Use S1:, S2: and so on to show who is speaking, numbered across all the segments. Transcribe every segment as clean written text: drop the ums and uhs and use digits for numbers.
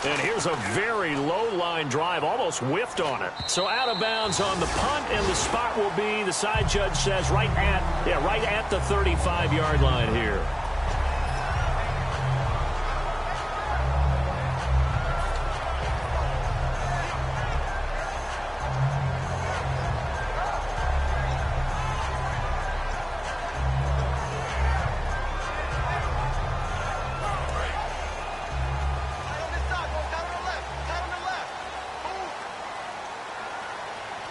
S1: And here's a very low-line drive, almost whiffed on it. So out of bounds on the punt, and the spot will be, the side judge says, right at the 35-yard line here.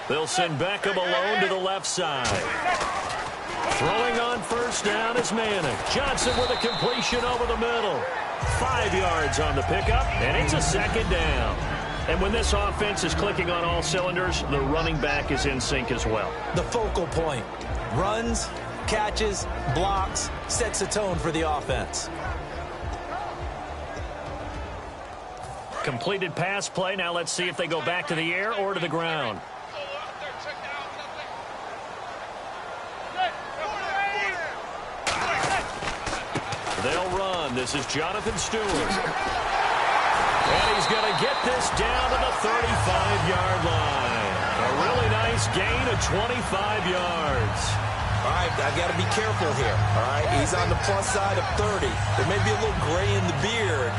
S1: They'll send Beckham alone to the left side. Throwing on first down is Manning. Johnson with a completion over the middle. 5 yards on the pickup, and it's a second down. And when this offense is clicking on all cylinders, the running back is in sync as well.
S2: The focal point. Runs, catches, blocks, sets the tone for the offense.
S1: Completed pass play. Now let's see if they go back to the air or to the ground. They'll run. This is Jonathan Stewart. And he's going to get this down to the 35-yard line. A really nice gain of 25 yards.
S2: All right, I got to be careful here. All right, he's on the plus side of 30. There may be a little gray in the beard,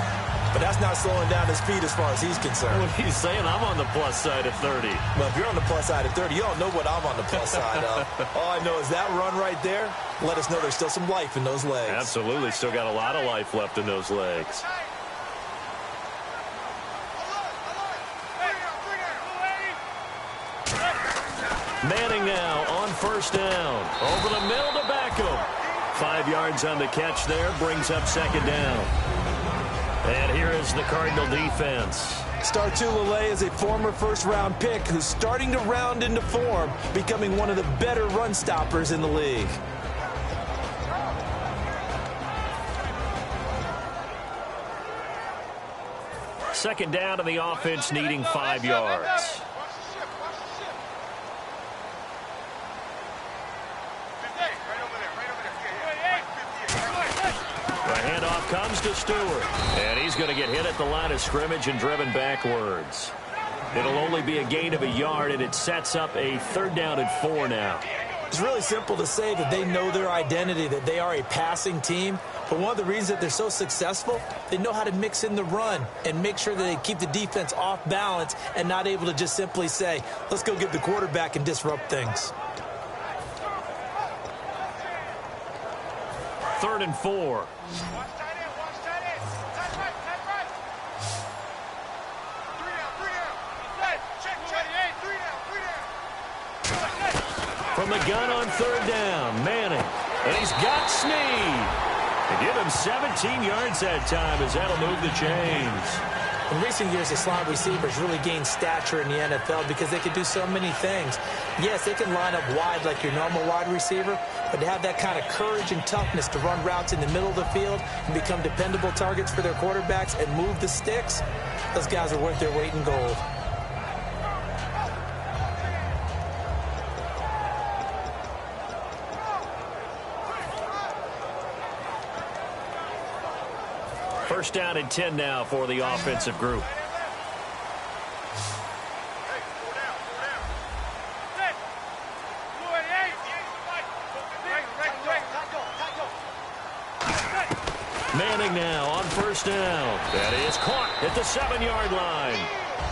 S2: but that's not slowing down his speed as far as he's concerned.
S1: Well, he's saying I'm on the plus side of 30.
S2: Well, if you're on the plus side of 30, you don't know what I'm on the plus side of. All I know is that run right there let us know there's still some life in those legs.
S1: Absolutely. Still got a lot of life left in those legs. Manning now on first down. Over the middle to Beckham. 5 yards on the catch there. Brings up second down. And here is the Cardinal defense.
S2: Star Tulele is a former first-round pick who's starting to round into form, becoming one of the better run stoppers in the league.
S1: Second down to the offense, needing 5 yards. The handoff comes to Stewart. And he's going to get hit at the line of scrimmage and driven backwards. It'll only be a gain of a yard, and it sets up a 3rd down and 4 now.
S2: It's really simple to say that they know their identity, that they are a passing team. But one of the reasons that they're so successful, they know how to mix in the run and make sure that they keep the defense off balance and not able to just simply say, let's go get the quarterback and disrupt things.
S1: 3rd and 4. From the gun on 3rd down, Manning. And he's got Snead. They give him 17 yards that time as that'll move the chains.
S2: In recent years, the slot receivers really gained stature in the NFL because they can do so many things. Yes, they can line up wide like your normal wide receiver, but to have that kind of courage and toughness to run routes in the middle of the field and become dependable targets for their quarterbacks and move the sticks, those guys are worth their weight in gold.
S1: First down and 10 now for the offensive group. Manning now on first down. That is caught at the 7-yard line.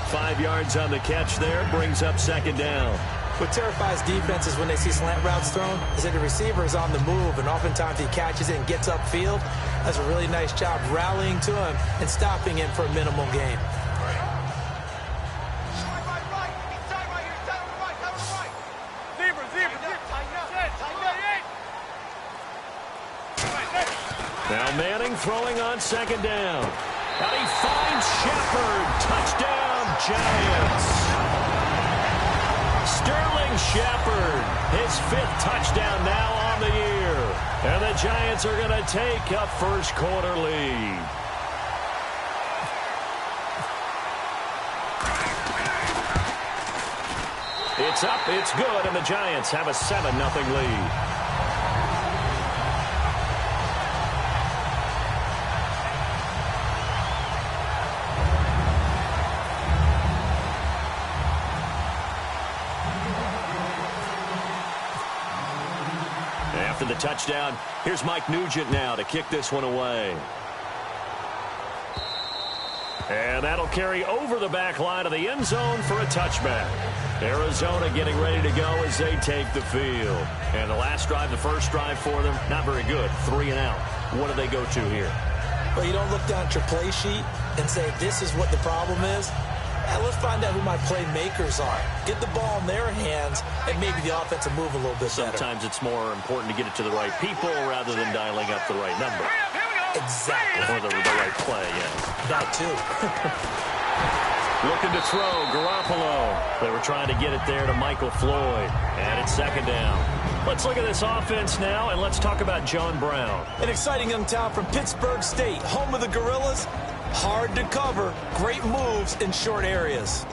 S1: 5 yards on the catch there, brings up second down.
S2: What terrifies defenses when they see slant routes thrown is that the receiver is on the move, and oftentimes he catches it and gets upfield. Does a really nice job rallying to him and stopping him for a minimal gain.
S1: Now Manning throwing on second down. And he finds Shepard. Touchdown, Giants. Sterling Shepard, his 5th touchdown now on the year. And the Giants are going to take a first-quarter lead. It's up, it's good, and the Giants have a 7-0 lead. after the touchdown. Here's Mike Nugent now to kick this one away. And that'll carry over the back line of the end zone for a touchback. Arizona getting ready to go as they take the field. And the last drive, the first drive for them, not very good. 3 and out. What do they go to here?
S2: Well, you don't look down at your play sheet and say, this is what the problem is. Let's find out who my playmakers are. Get the ball in their hands, and maybe the offense will move a little bit better.
S1: Sometimes it's more important to get it to the right people rather than dialing up the right number.
S2: Exactly.
S1: Or the right play, yeah.
S2: That too.
S1: Looking to throw, Garoppolo. They were trying to get it there to Michael Floyd. And it's second down. Let's look at this offense now, and let's talk about John Brown.
S2: An exciting young talent from Pittsburgh State, home of the Gorillas. Hard to cover, great moves in short areas.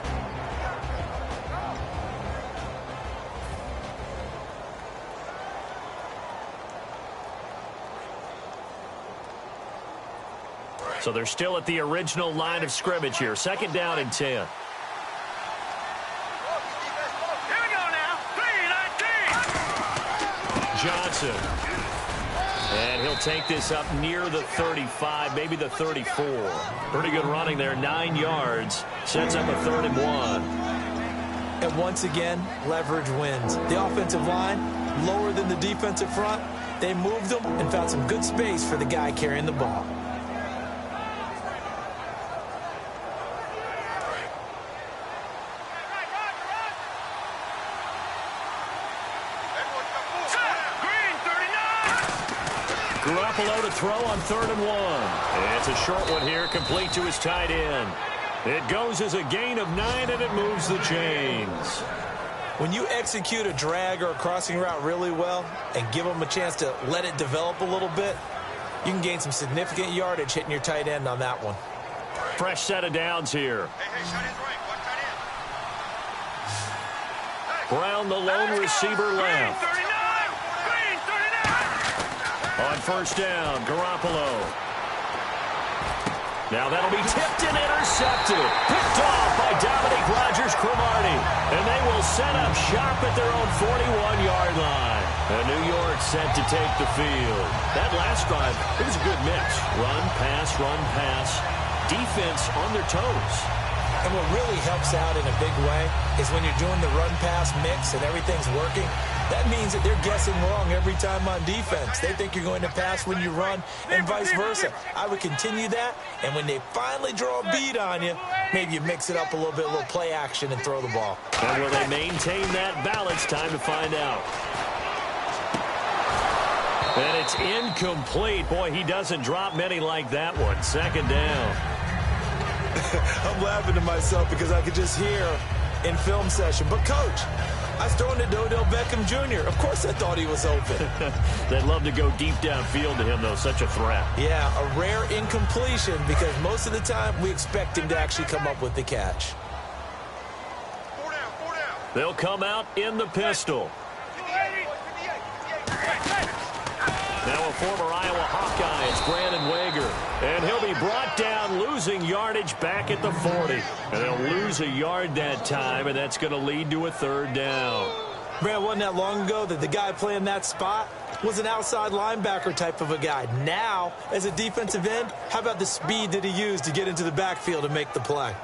S1: So they're still at the original line of scrimmage here. Second down and 10.
S3: Here we go now. 3-19.
S1: Johnson. And he'll take this up near the 35, maybe the 34. Pretty good running there, 9 yards. Sets up a 3rd and 1.
S2: And once again, leverage wins. The offensive line, lower than the defensive front. They moved them and found some good space for the guy carrying the ball.
S1: Garoppolo to throw on 3rd and 1. It's a short one here, complete to his tight end. It goes as a gain of 9, and it moves the chains.
S2: When you execute a drag or a crossing route really well and give them a chance to let it develop a little bit, you can gain some significant yardage hitting your tight end on that one.
S1: Fresh set of downs here. Brown, the lone receiver left. On first down, Garoppolo. Now that'll be tipped and intercepted. Picked off by Dominique Rodgers-Cromartie. And they will set up shop at their own 41-yard line. And New York set to take the field. That last drive, it was a good mix. Run, pass, defense on their toes.
S2: And what really helps out in a big way is when you're doing the run-pass mix and everything's working, that means that they're guessing wrong every time on defense. They think you're going to pass when you run and vice versa. I would continue that, and when they finally draw a beat on you, maybe you mix it up a little bit, a little play action, and throw the ball.
S1: And will they maintain that balance? Time to find out. And it's incomplete. Boy, he doesn't drop many like that one. Second down.
S2: I'm laughing to myself because I could just hear in film session. But, Coach, I was throwing to Odell Beckham Jr. Of course I thought he was open.
S1: They'd love to go deep downfield to him, though. Such a threat.
S2: Yeah, a rare incompletion because most of the time we expect him to actually come up with the catch.
S1: They'll come out in the pistol. Now a former Iowa Hawkeye, it's Brandon Wager. And he'll be brought down, losing yardage back at the 40. And they'll lose a yard that time, and that's going to lead to a 3rd down.
S2: Brad, wasn't that long ago that the guy playing that spot was an outside linebacker type of a guy. Now, as a defensive end, how about the speed that he used to get into the backfield and make the play?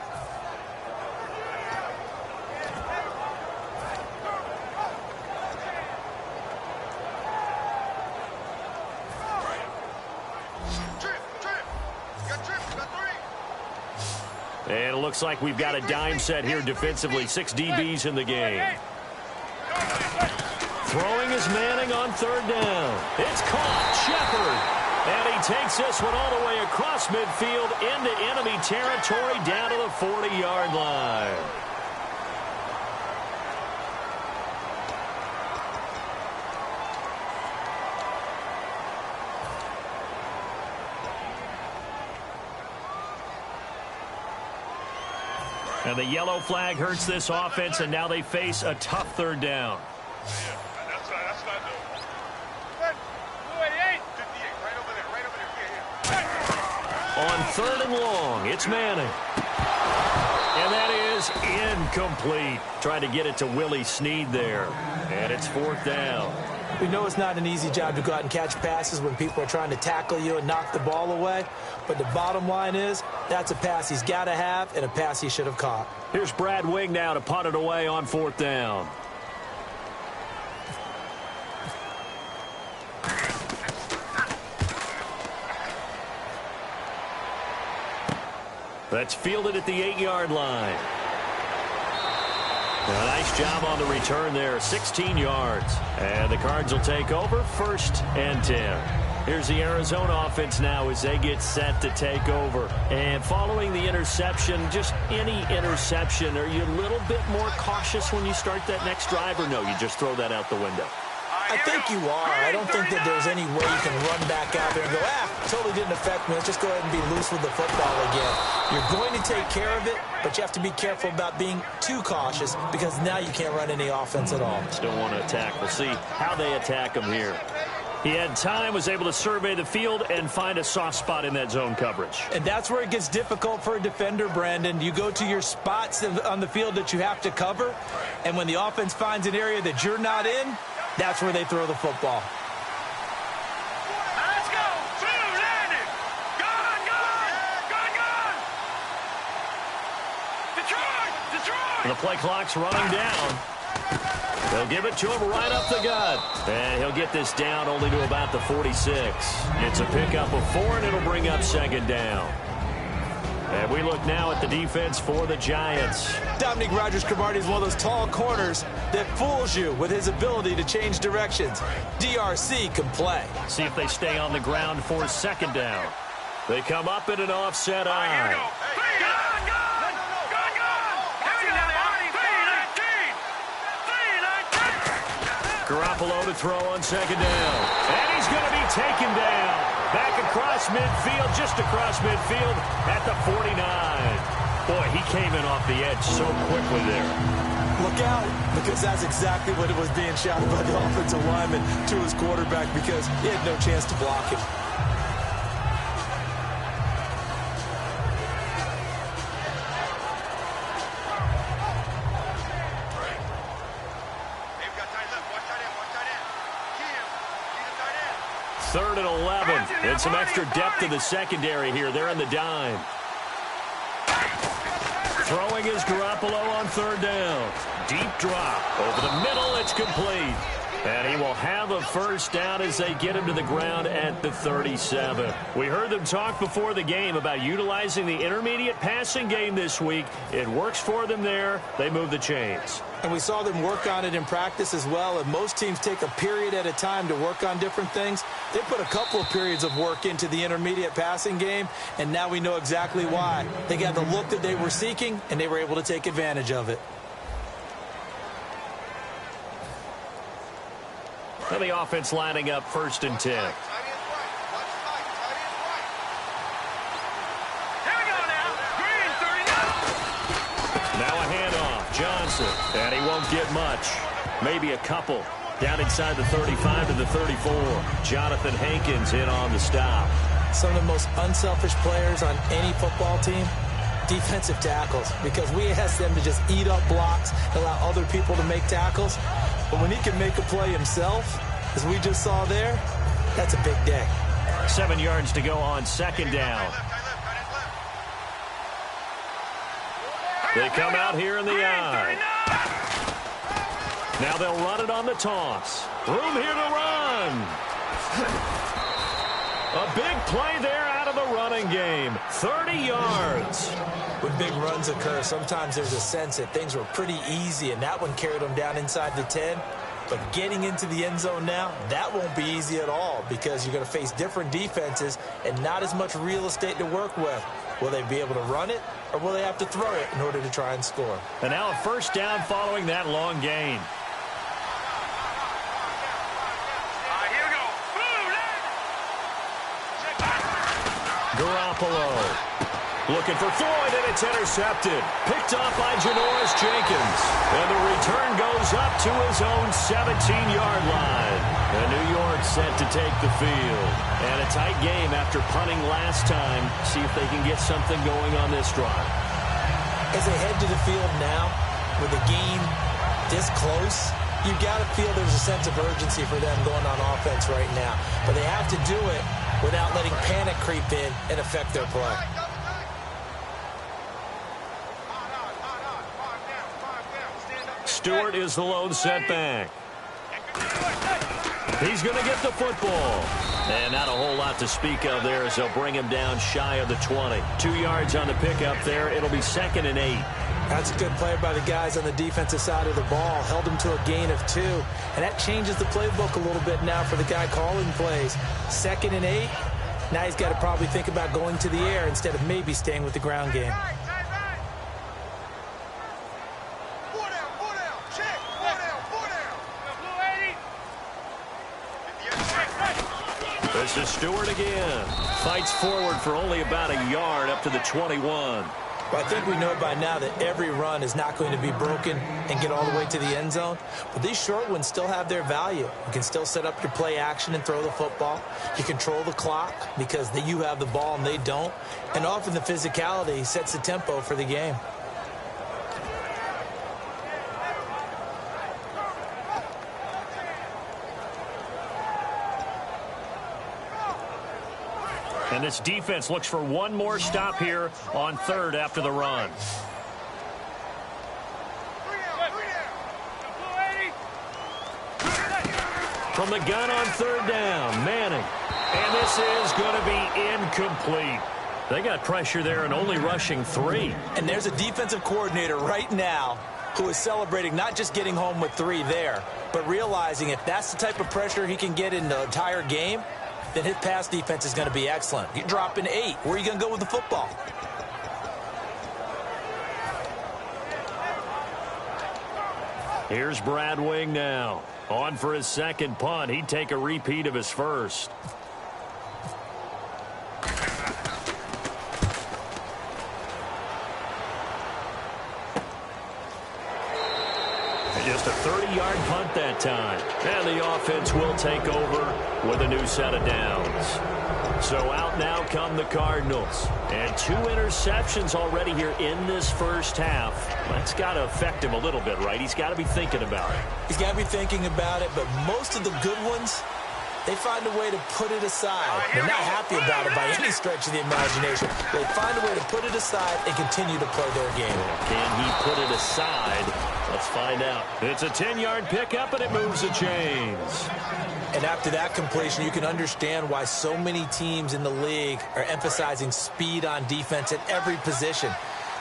S1: And it looks like we've got a dime set here defensively. 6 DBs in the game. Throwing is Manning on 3rd down. It's caught. Shepard. And he takes this one all the way across midfield into enemy territory down to the 40-yard line. And the yellow flag hurts this offense, and now they face a tough 3rd down. On 3rd and long, it's Manning. And that is incomplete. Trying to get it to Willie Snead there. And it's 4th down.
S2: We know it's not an easy job to go out and catch passes when people are trying to tackle you and knock the ball away. But the bottom line is, that's a pass he's got to have and a pass he should have caught.
S1: Here's Brad Wing now to punt it away on 4th down. That's fielded at the 8-yard line. A nice job on the return there, 16 yards. And the Cards will take over 1st and 10. Here's the Arizona offense now as they get set to take over. And following the interception, just any interception, are you a little bit more cautious when you start that next drive, or no, you just throw that out the window?
S2: I think you are. I don't think that there's any way you can run back out there and go, totally didn't affect me. Let's just go ahead and be loose with the football again. You're going to take care of it, but you have to be careful about being too cautious because now you can't run any offense at all.
S1: Still want to attack. We'll see how they attack him here. He had time, was able to survey the field and find a soft spot in that zone coverage.
S2: And that's where it gets difficult for a defender, Brandon. You go to your spots on the field that you have to cover, and when the offense finds an area that you're not in, that's where they throw the football.
S3: Let's go. Landing. Gone. Detroit.
S1: And the play clock's running down. They'll give it to him right up the gut. And he'll get this down only to about the 46. It's a pickup of 4, and it'll bring up 2nd down. And we look now at the defense for the Giants.
S2: Dominique Rodgers-Cromartie is one of those tall corners that fools you with his ability to change directions. DRC can play.
S1: See if they stay on the ground for 2nd down. They come up in an offset eye. Garoppolo to throw on 2nd down. And he's going to be taken down. Back across midfield, just across midfield at the 49. Boy, he came in off the edge so quickly there.
S2: Look out, because that's exactly what it was being shouted by the offensive lineman to his quarterback because he had no chance to block him.
S1: Third and 11, and some extra depth in the secondary here. They're in the dime. Throwing is Garoppolo on 3rd down. Deep drop. Over the middle, it's complete. And he will have a 1st down as they get him to the ground at the 37. We heard them talk before the game about utilizing the intermediate passing game this week. It works for them there. They move the chains.
S2: And we saw them work on it in practice as well. And most teams take a period at a time to work on different things. They put a couple of periods of work into the intermediate passing game, and now we know exactly why. They got the look that they were seeking, and they were able to take advantage of it.
S1: And the offense lining up 1st and 10.
S3: Here we go now. Green, 39.
S1: Now a handoff. Johnson. And he won't get much. Maybe a couple. Down inside the 35 to the 34. Jonathan Hankins in on the stop.
S2: Some of the most unselfish players on any football team, defensive tackles, because we ask them to just eat up blocks and allow other people to make tackles. But when he can make a play himself, as we just saw there, that's a big day.
S1: 7 yards to go on 2nd down. They come out here in the eye. Now they'll run it on the toss. Room here to run. A big play there out of the running game. 30 yards.
S2: When big runs occur, sometimes there's a sense that things were pretty easy, and that one carried them down inside the 10. But getting into the end zone now, that won't be easy at all because you're going to face different defenses and not as much real estate to work with. Will they be able to run it, or will they have to throw it in order to try and score?
S1: And now a 1st down following that long gain.
S3: Here we go.
S1: Garoppolo. Looking for Floyd, and it's intercepted. Picked off by Janoris Jenkins. And the return goes up to his own 17-yard line. And New York set to take the field. And a tight game after punting last time. See if they can get something going on this drive.
S2: As they head to the field now, with the game this close, You've got to feel there's a sense of urgency for them going on offense right now. But they have to do it without letting panic creep in and affect their play.
S1: Stewart is the lone setback. He's going to get the football. And not a whole lot to speak of there as they'll bring him down shy of the 20. 2 yards on the pickup there. It'll be 2nd and 8.
S2: That's a good play by the guys on the defensive side of the ball. Held him to a gain of 2. And that changes the playbook a little bit now for the guy calling plays. 2nd and 8. Now he's got to probably think about going to the air instead of maybe staying with the ground game.
S1: This is Stewart again. Fights forward for only about a yard up to the 21.
S2: Well, I think we know by now that every run is not going to be broken and get all the way to the end zone. But these short ones still have their value. You can still set up your play action and throw the football. You control the clock because you have the ball and they don't. And often the physicality sets the tempo for the game.
S1: And this defense looks for one more stop here on 3rd after the run. From the gun on 3rd down, Manning. And this is going to be incomplete. They got pressure there and only rushing 3.
S2: And there's a defensive coordinator right now who is celebrating not just getting home with 3 there, but realizing if that's the type of pressure he can get in the entire game, then his pass defense is going to be excellent. You're dropping 8. Where are you going to go with the football?
S1: Here's Brad Wing now. On for his 2nd punt. He'd take a repeat of his first. Just a 30-yard punt that time. And the offense will take over with a new set of downs. So out now come the Cardinals. And 2 interceptions already here in this first half. That's got to affect him a little bit, right? He's got to be thinking about it.
S2: He's got to be thinking about it, but most of the good ones, they find a way to put it aside. They're not happy about it by any stretch of the imagination. They find a way to put it aside and continue to play their game.
S1: Can he put it aside? Let's find out. It's a 10-yard pickup, and it moves the chains.
S2: And after that completion, you can understand why so many teams in the league are emphasizing speed on defense at every position.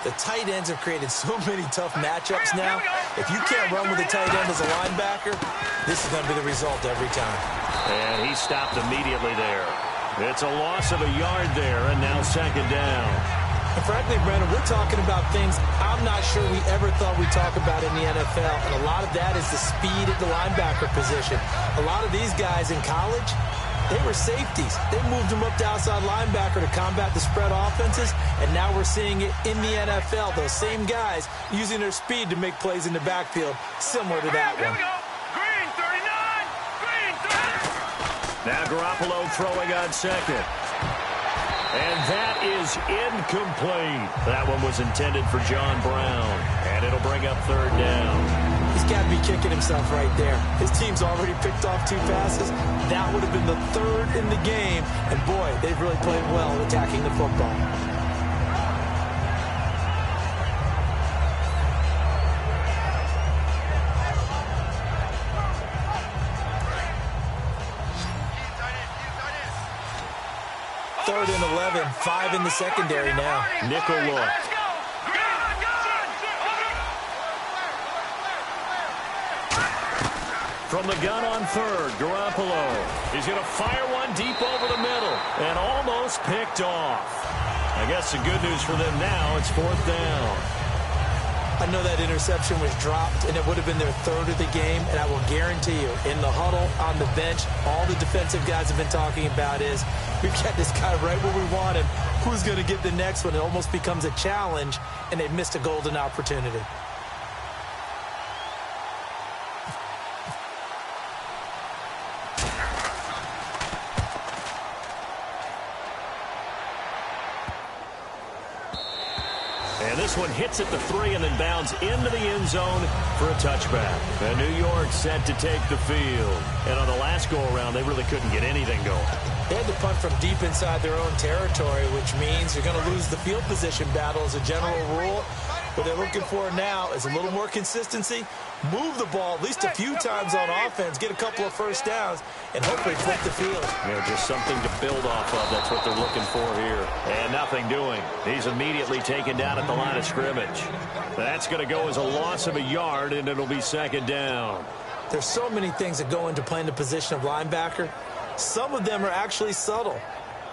S2: The tight ends have created so many tough matchups now. If you can't run with a tight end as a linebacker, this is going to be the result every time.
S1: And he stopped immediately there. It's a loss of a yard there, and now 2nd down.
S2: And frankly, Brandon, we're talking about things I'm not sure we ever thought we'd talk about in the NFL. And a lot of that is the speed at the linebacker position. A lot of these guys in college, they were safeties. They moved them up to outside linebacker to combat the spread offenses. And now we're seeing it in the NFL. Those same guys using their speed to make plays in the backfield, similar to that one.
S3: Green 39. Green 30.
S1: Now Garoppolo throwing on 2nd. And that is incomplete. That one was intended for John Brown. And it'll bring up 3rd down.
S2: He's got to be kicking himself right there. His team's already picked off 2 passes. That would have been the 3rd in the game. And boy, they've really played well attacking the football. Third and 11, 5 in the secondary now.
S1: Nickel look. From the gun on 3rd, Garoppolo. He's going to fire one deep over the middle and almost picked off. I guess the good news for them now, it's 4th down.
S2: I know that interception was dropped, and it would have been their 3rd of the game, and I will guarantee you, in the huddle, on the bench, all the defensive guys have been talking about is, we've got this guy right where we want him. Who's going to get the next one? It almost becomes a challenge, and they've missed a golden opportunity.
S1: And this one hits at the 3 and then bounds into the end zone for a touchback. And New York set to take the field. And on the last go-around, they really couldn't get anything going.
S2: They had to punt from deep inside their own territory, which means you're going to lose the field position battle as a general rule. What they're looking for now is a little more consistency, move the ball at least a few times on offense, get a couple of first downs, and hopefully flip the field.
S1: Just something to build off of. That's what they're looking for here. And nothing doing. He's immediately taken down at the line of scrimmage. That's going to go as a loss of a yard, and it'll be second down.
S2: There's so many things that go into playing the position of linebacker. Some of them are actually subtle.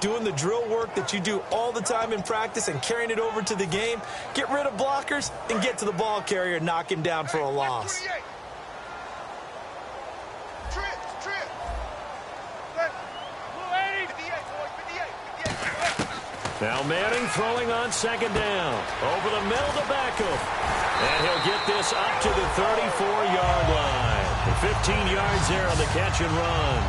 S2: Doing the drill work that you do all the time in practice and carrying it over to the game. Get rid of blockers and get to the ball carrier and knock him down for a loss.
S1: Now Manning throwing on second down. Over the middle to Beckham. And he'll get this up to the 34-yard line. 15 yards there on the catch and run.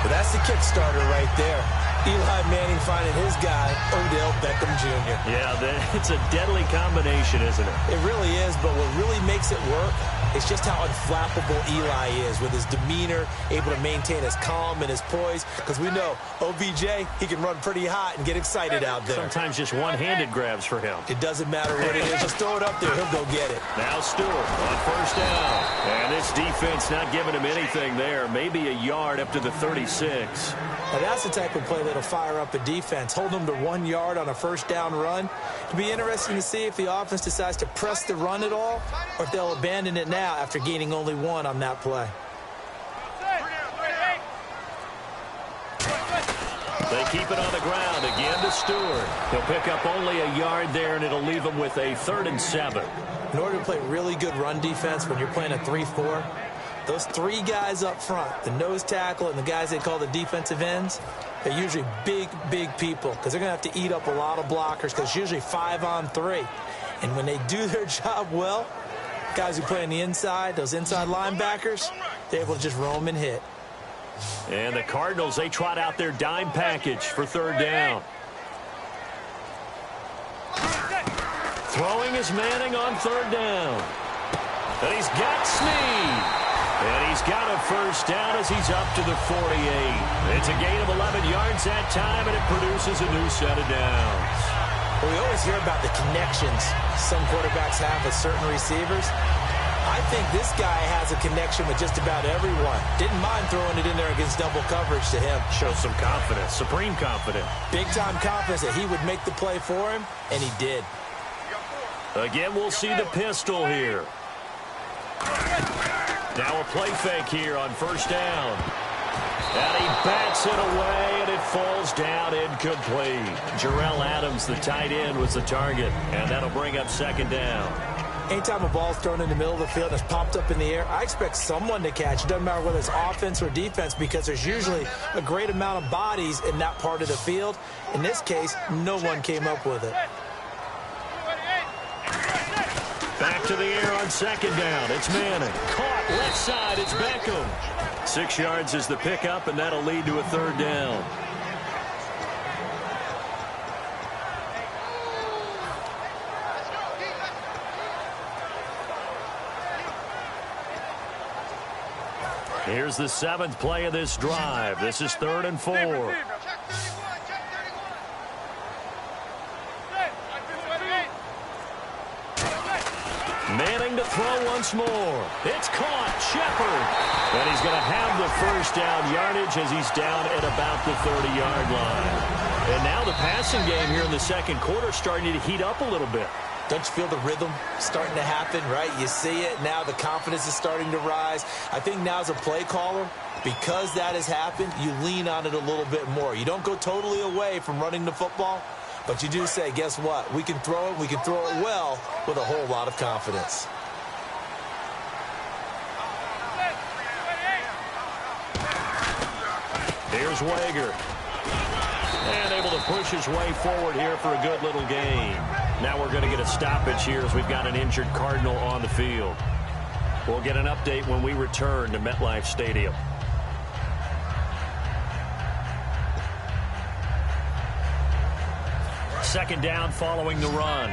S2: But that's the kickstarter right there. Eli Manning finding his guy, Odell Beckham Jr.
S1: Yeah, it's a deadly combination, isn't it?
S2: It really is, but what really makes it work is just how unflappable Eli is with his demeanor, able to maintain his calm and his poise. Because we know OBJ, he can run pretty hot and get excited out there.
S1: Sometimes just one-handed grabs for him.
S2: It doesn't matter what it is. Just throw it up there. He'll go get it.
S1: Now Stewart on first down. And this defense not giving him anything there. Maybe a yard up to the 36.
S2: Now that's the type of play that'll fire up a defense. Hold them to 1 yard on a first down run. It'll be interesting to see if the offense decides to press the run at all or if they'll abandon it now after gaining only 1 on that play.
S1: They keep it on the ground again to Stewart. He'll pick up only a yard there, and it'll leave him with a 3rd and 7.
S2: In order to play really good run defense when you're playing a 3-4, those 3 guys up front, the nose tackle and the guys they call the defensive ends, they're usually big, big people because they're going to have to eat up a lot of blockers because it's usually 5 on 3. And when they do their job well, guys who play on the inside, those inside linebackers, they're able to just roam and hit.
S1: And the Cardinals, they trot out their dime package for 3rd down. Throwing is Manning on 3rd down. And he's got Snead. And he's got a first down as he's up to the 48. It's a gain of 11 yards that time, and it produces a new set of downs.
S2: Well, we always hear about the connections some quarterbacks have with certain receivers. I think this guy has a connection with just about everyone. Didn't mind throwing it in there against double coverage to him.
S1: Shows some confidence, supreme confidence.
S2: Big-time confidence that he would make the play for him, and he did.
S1: Again, we'll see the pistol here. Now a play fake here on first down. And he bats it away, and it falls down incomplete. Jarrell Adams, the tight end, was the target, and that'll bring up second down.
S2: Anytime a ball's thrown in the middle of the field and it's popped up in the air, I expect someone to catch. It doesn't matter whether it's offense or defense because there's usually a great amount of bodies in that part of the field. In this case, no one came up with it.
S1: Back to the air on second down. It's Manning. Caught left side. It's Beckham. 6 yards is the pickup, and that'll lead to a 3rd down. Here's the 7th play of this drive. This is 3rd and 4. Manning to throw once more. It's caught. Shepard. And he's going to have the first down yardage as he's down at about the 30-yard line. And now the passing game here in the second quarter starting to heat up a little bit.
S2: Don't you feel the rhythm starting to happen, right? You see it. Now the confidence is starting to rise. I think now as a play caller, because that has happened, you lean on it a little bit more. You don't go totally away from running the football, but you do say, guess what? We can throw it. We can throw it well with a whole lot of confidence.
S1: Here's Wager. And able to push his way forward here for a good little gain. Now we're going to get a stoppage here as we've got an injured Cardinal on the field. We'll get an update when we return to MetLife Stadium. Second down following the run.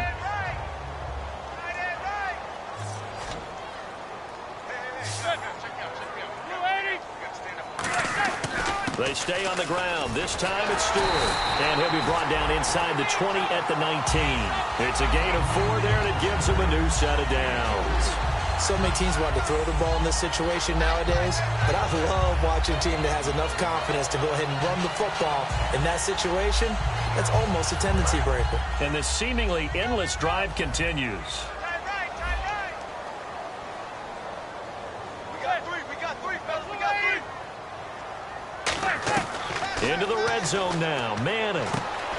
S1: They stay on the ground. This time it's Stewart. And he'll be brought down inside the 20 at the 19. It's a gain of 4 there, and it gives him a new set of downs.
S2: So many teams want to throw the ball in this situation nowadays, but I love watching a team that has enough confidence to go ahead and run the football. In that situation, that's almost a tendency breaker.
S1: And the seemingly endless drive continues. Into the red zone now. Manning.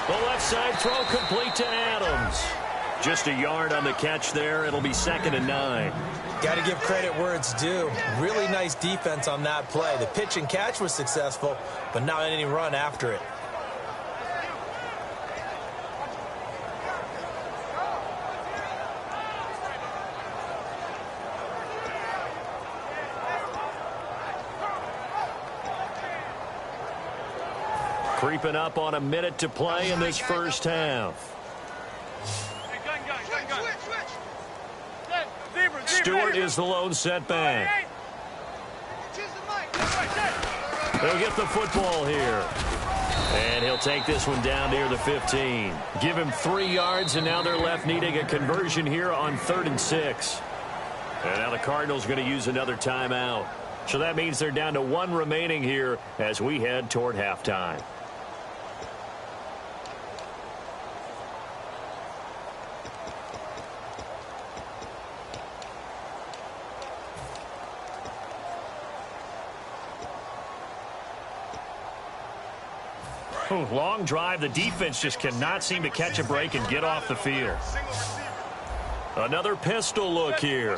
S1: The left side throw complete to Adams. Just a yard on the catch there. It'll be 2nd and 9.
S2: Got to give credit where it's due. Really nice defense on that play. The pitch and catch was successful, but not any run after it.
S1: Creeping up on a minute to play in this first half. Stewart is the lone setback. He'll get the football here. And he'll take this one down near the 15. Give him 3 yards, and now they're left needing a conversion here on 3rd and 6. And now the Cardinals going to use another timeout. So that means they're down to 1 remaining here as we head toward halftime. Long drive. The defense just cannot seem to catch a break and get off the field. Another pistol look here.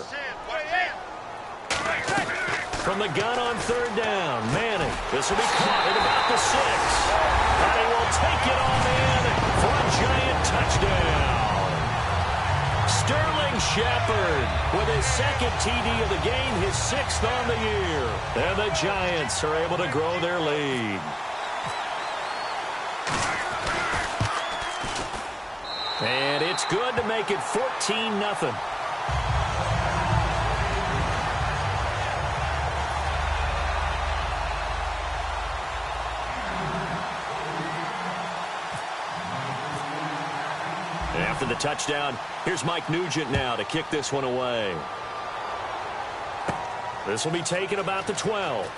S1: From the gun on 3rd down. Manning. This will be caught at about the 6. And he will take it on in for a giant touchdown. Sterling Shepard with his 2nd TD of the game, his 6th on the year. And the Giants are able to grow their lead. And it's good to make it 14-0. After the touchdown, here's Mike Nugent now to kick this one away. This will be taken about the 12.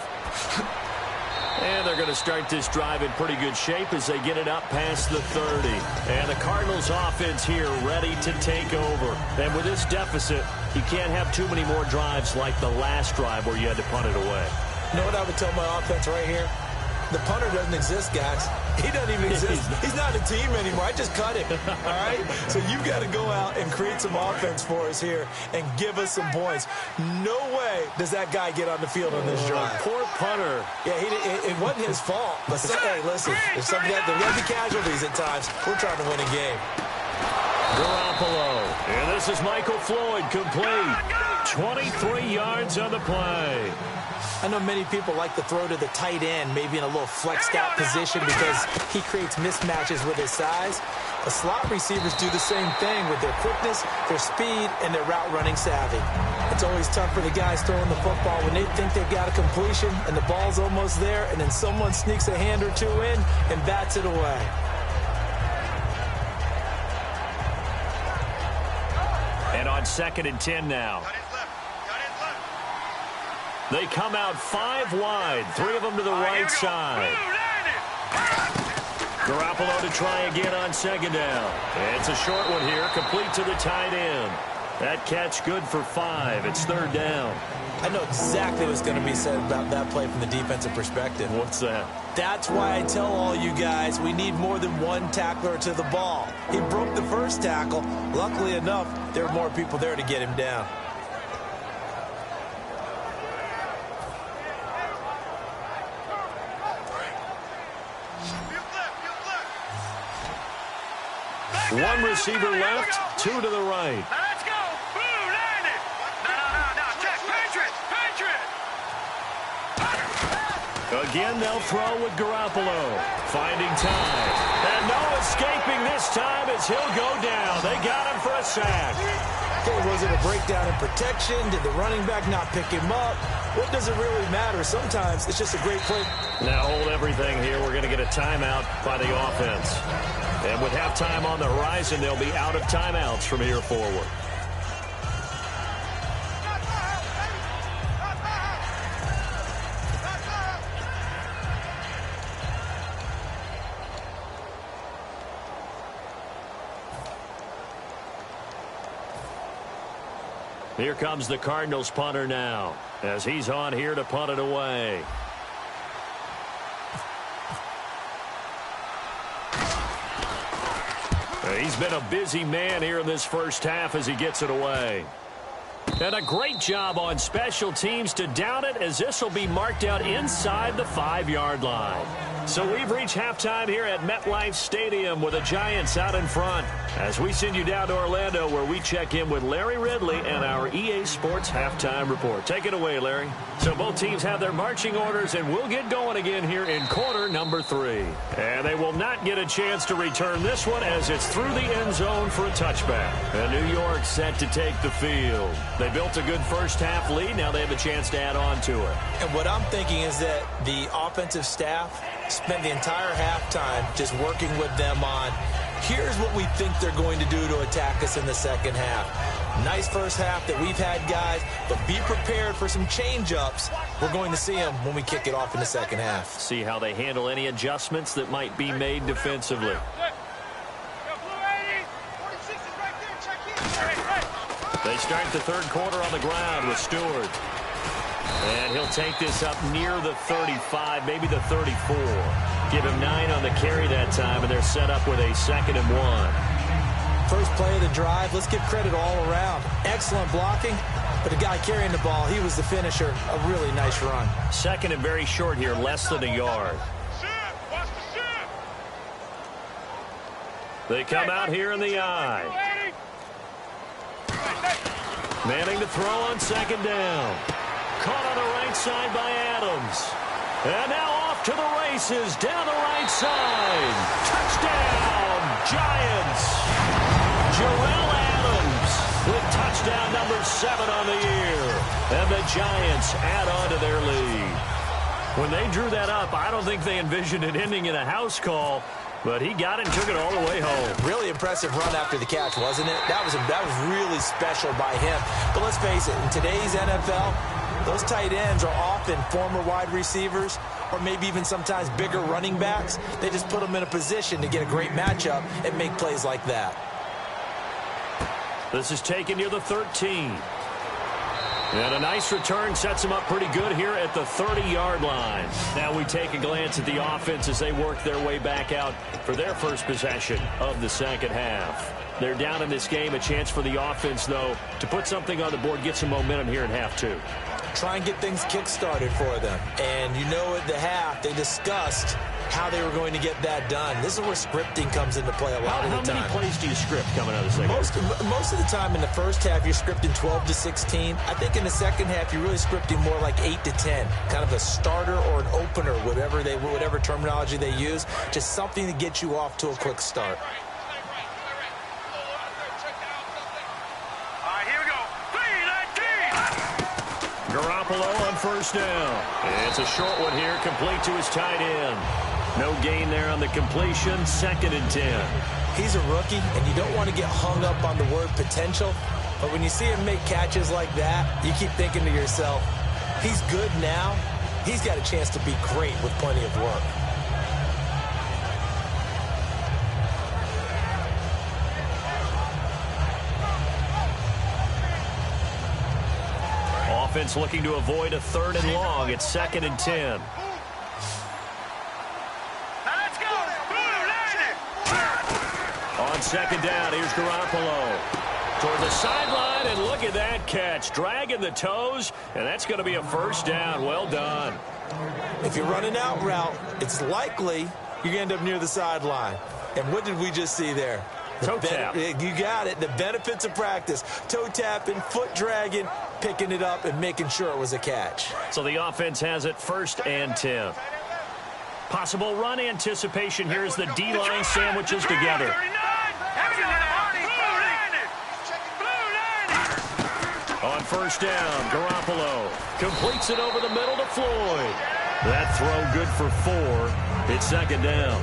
S1: And they're going to start this drive in pretty good shape as they get it up past the 30. And the Cardinals offense here ready to take over. And with this deficit, you can't have too many more drives like the last drive where you had to punt it away.
S2: You know what I would tell my offense right here? The punter doesn't exist, guys. He doesn't even exist. He's not a team anymore. I just cut him. All right? So you got to go out and create some offense for us here and give us some points. No way does that guy get on the field on this drive.
S1: Poor punter.
S2: Yeah, it wasn't his fault. But hey, listen, there's got to be casualties at times. We're trying to win a game.
S1: Garoppolo. And this is Michael Floyd complete. 23 yards on the play.
S2: I know many people like to throw to the tight end, maybe in a little flexed out position because he creates mismatches with his size. The slot receivers do the same thing with their quickness, their speed, and their route running savvy. It's always tough for the guys throwing the football when they think they've got a completion and the ball's almost there, and then someone sneaks a hand or two in and bats it away.
S1: And on 2nd and 10 now. They come out 5 wide, 3 of them to the right side. Garoppolo to try again on 2nd down. It's a short one here, complete to the tight end. That catch good for 5. It's 3rd down.
S2: I know exactly what's going to be said about that play from the defensive perspective.
S1: What's that?
S2: That's why I tell all you guys we need more than one tackler to the ball. He broke the first tackle. Luckily enough, there were more people there to get him down.
S1: One receiver left, 2 to the right.
S3: Now let's go. Blue, land it. No. Check. Patriot.
S1: Again, they'll throw with Garoppolo. Finding time. And no, it's escaping this time as he'll go down. They got him for a sack.
S2: Okay, was it a breakdown in protection? Did the running back not pick him up? What does it really matter? Sometimes it's just a great play.
S1: Now hold everything here. We're going to get a timeout by the offense. And with halftime on the horizon, they'll be out of timeouts from here forward. Here comes the Cardinals punter now, as he's on here to punt it away. He's been a busy man here in this first half as he gets it away. And a great job on special teams to down it, as this will be marked out inside the 5-yard line. So we've reached halftime here at MetLife Stadium with the Giants out in front, as we send you down to Orlando, where we check in with Larry Ridley and our EA Sports Halftime Report. Take it away, Larry. So both teams have their marching orders, and we'll get going again here in quarter number 3. And they will not get a chance to return this one, as it's through the end zone for a touchback. And New York set to take the field. They built a good first half lead. Now they have a chance to add on to it.
S2: And what I'm thinking is that the offensive staff spent the entire halftime just working with them on, here's what we think they're going to do to attack us in the second half. Nice first half that we've had, guys, but be prepared for some change-ups. We're going to see them when we kick it off in the second half.
S1: See how they handle any adjustments that might be made defensively. They start the third quarter on the ground with Stewart. And he'll take this up near the 35, maybe the 34. Give him 9 on the carry that time, and they're set up with a 2nd and 1.
S2: First play of the drive, let's give credit all around. Excellent blocking, but the guy carrying the ball, he was the finisher. A really nice run.
S1: 2nd and very short here, less than a yard. They come out here in the eye. Manning to throw on 2nd down. Caught on the right side by Adams. And now off to the races down the right side. Touchdown, Giants. Jarrell Adams with touchdown number 7 on the year. And the Giants add on to their lead. When they drew that up, I don't think they envisioned it ending in a house call. But he got it and took it all the way home.
S2: Really impressive run after the catch, wasn't it? That was really special by him. But let's face it, in today's NFL, those tight ends are often former wide receivers or maybe even sometimes bigger running backs. They just put them in a position to get a great matchup and make plays like that.
S1: This is taken near the 13. And a nice return sets them up pretty good here at the 30-yard line. Now we take a glance at the offense as they work their way back out for their first possession of the second half. They're down in this game. A chance for the offense, though, to put something on the board, get some momentum here in half 2.
S2: Try and get things kick-started for them. And you know at the half, they discussed how they were going to get that done. This is where scripting comes into play a lot of the time.
S1: How many plays do you script coming out of the second half?
S2: Most of the time in the first half, you're scripting 12 to 16. I think in the second half, you're really scripting more like 8 to 10. Kind of a starter or an opener, whatever terminology they use. Just something to get you off to a quick start.
S1: Garoppolo on first down. It's a short one here, complete to his tight end. No gain there on the completion, 2nd and 10.
S2: He's a rookie, and you don't want to get hung up on the word potential. But when you see him make catches like that, you keep thinking to yourself, he's good now. He's got a chance to be great with plenty of work.
S1: Offense looking to avoid a 3rd and long. It's 2nd and 10.
S3: Let's go.
S1: On 2nd down, here's Garoppolo. Toward the sideline, and look at that catch. Dragging the toes, and that's going to be a first down. Well done.
S2: If you're running out route, it's likely you're going to end up near the sideline. And what did we just see there?
S1: Toe tap.
S2: You got it. The benefits of practice. Toe tapping, foot dragging, picking it up, and making sure it was a catch.
S1: So the offense has it 1st and 10. Possible run anticipation here as the D-line sandwiches together. On first down, Garoppolo completes it over the middle to Floyd. That throw good for 4. It's second down.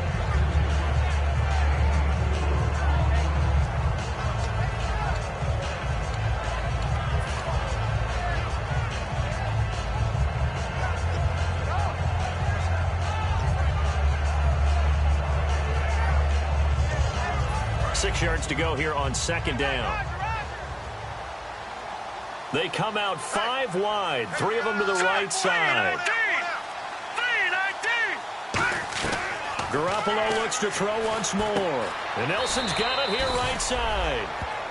S1: Six yards to go here on second down. They come out 5 wide, 3 of them to the right side. Garoppolo looks to throw once more. And Nelson's got it here right side.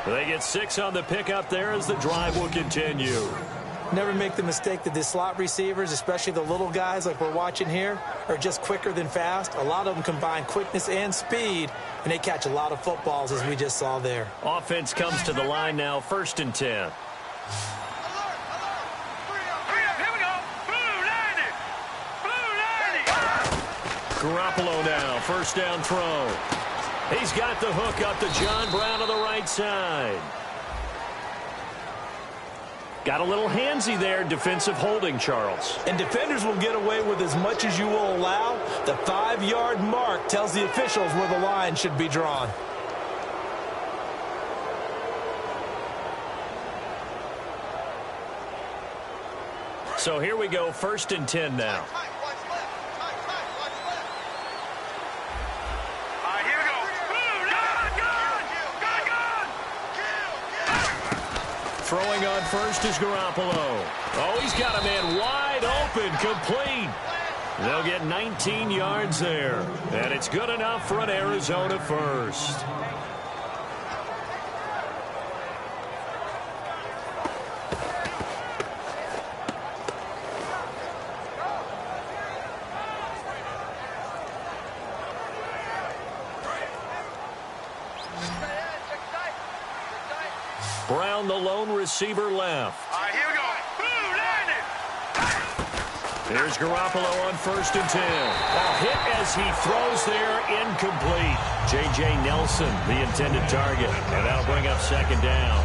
S1: They get 6 on the pickup there as the drive will continue.
S2: Never make the mistake that the slot receivers, especially the little guys like we're watching here, are just quicker than fast. A lot of them combine quickness and speed, and they catch a lot of footballs, as we just saw there.
S1: Offense comes to the line now, 1st and 10. Garoppolo now, first down throw. He's got the hook up to John Brown on the right side. Got a little handsy there, defensive holding, Charles.
S2: And defenders will get away with as much as you will allow. The 5-yard mark tells the officials where the line should be drawn.
S1: So here we go, 1st and 10 now. Throwing on first is Garoppolo. Oh, he's got a man wide open, complete. They'll get 19 yards there. And it's good enough for an Arizona first. Brown, the lone receiver, left.
S3: All right, here we go.
S1: There's Garoppolo on 1st and 10. A hit as he throws there, incomplete. J.J. Nelson, the intended target. And that'll bring up second down.